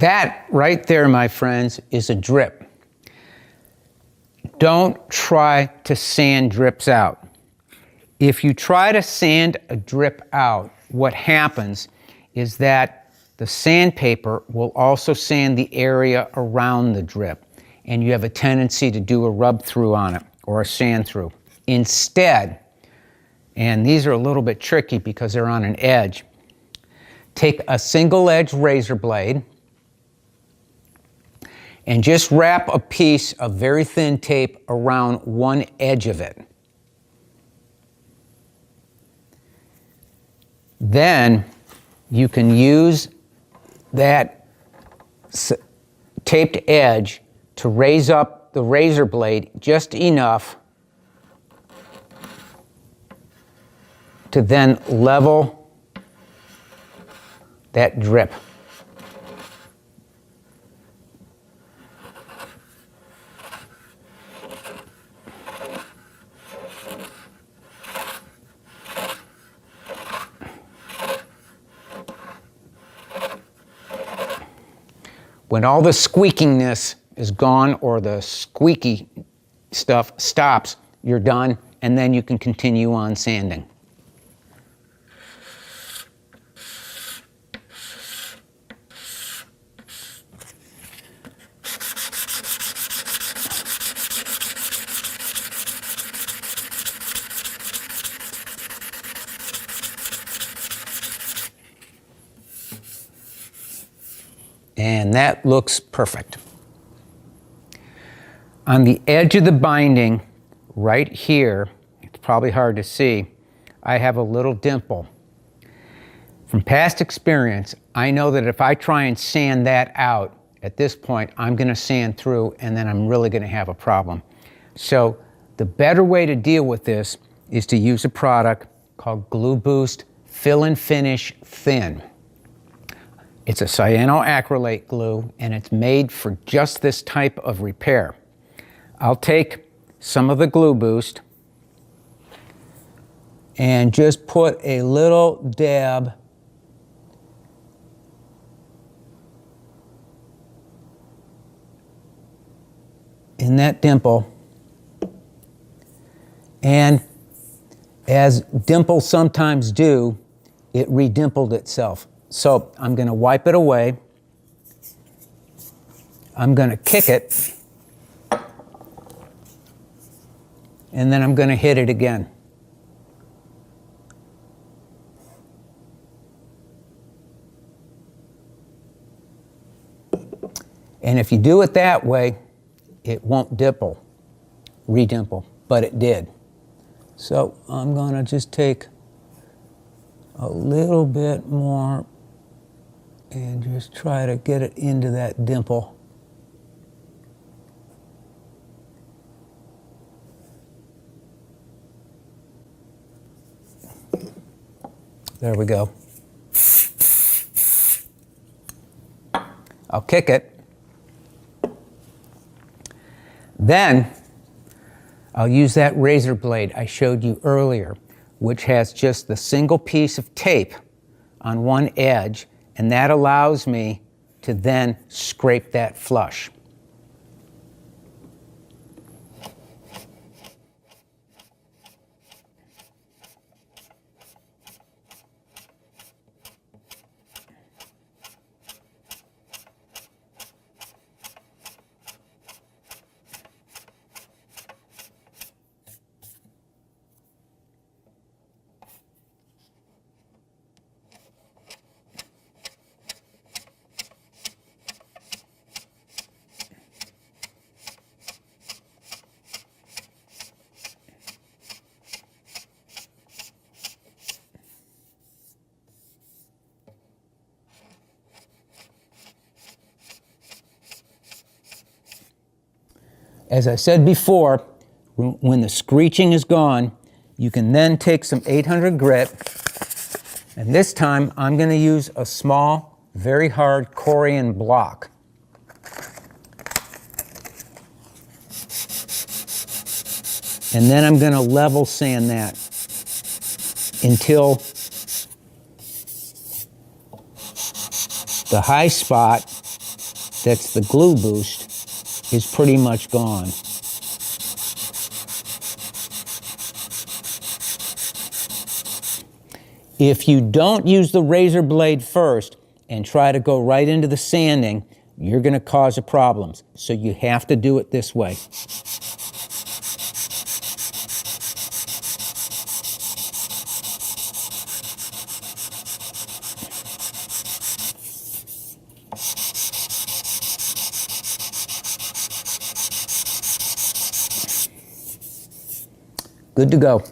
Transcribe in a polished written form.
That right there, my friends, is a drip. Don't try to sand drips out. If you try to sand a drip out, what happens is that the sandpaper will also sand the area around the drip, and you have a tendency to do a rub through on it or a sand through. Instead, and these are a little bit tricky because they're on an edge, take a single edge razor blade and just wrap a piece of very thin tape around one edge of it. Then you can use that taped edge to raise up the razor blade just enough to then level that drip. When all the squeakiness is gone or the squeaky stuff stops, you're done, and then you can continue on sanding. And that looks perfect. On the edge of the binding, right here, it's probably hard to see, I have a little dimple. From past experience, I know that if I try and sand that out, at this point, I'm going to sand through and then I'm really going to have a problem. So the better way to deal with this is to use a product called Glue Boost Fill and Finish Thin. It's a cyanoacrylate glue, and it's made for just this type of repair. I'll take some of the Glue Boost and just put a little dab in that dimple. And as dimples sometimes do, it redimpled itself. So I'm going to wipe it away. I'm going to kick it. And then I'm going to hit it again. And if you do it that way, it won't redimple, but it did. So I'm going to just take a little bit more and just try to get it into that dimple. There we go. I'll kick it. Then I'll use that razor blade I showed you earlier, which has just the single piece of tape on one edge, and that allows me to then scrape that flush. As I said before, when the screeching is gone, you can then take some 800 grit, and this time I'm going to use a small, very hard Corian block. And then I'm going to level sand that until the high spot that's the glue boost, is pretty much gone. If you don't use the razor blade first and try to go right into the sanding, you're going to cause a problem. So you have to do it this way. Good to go.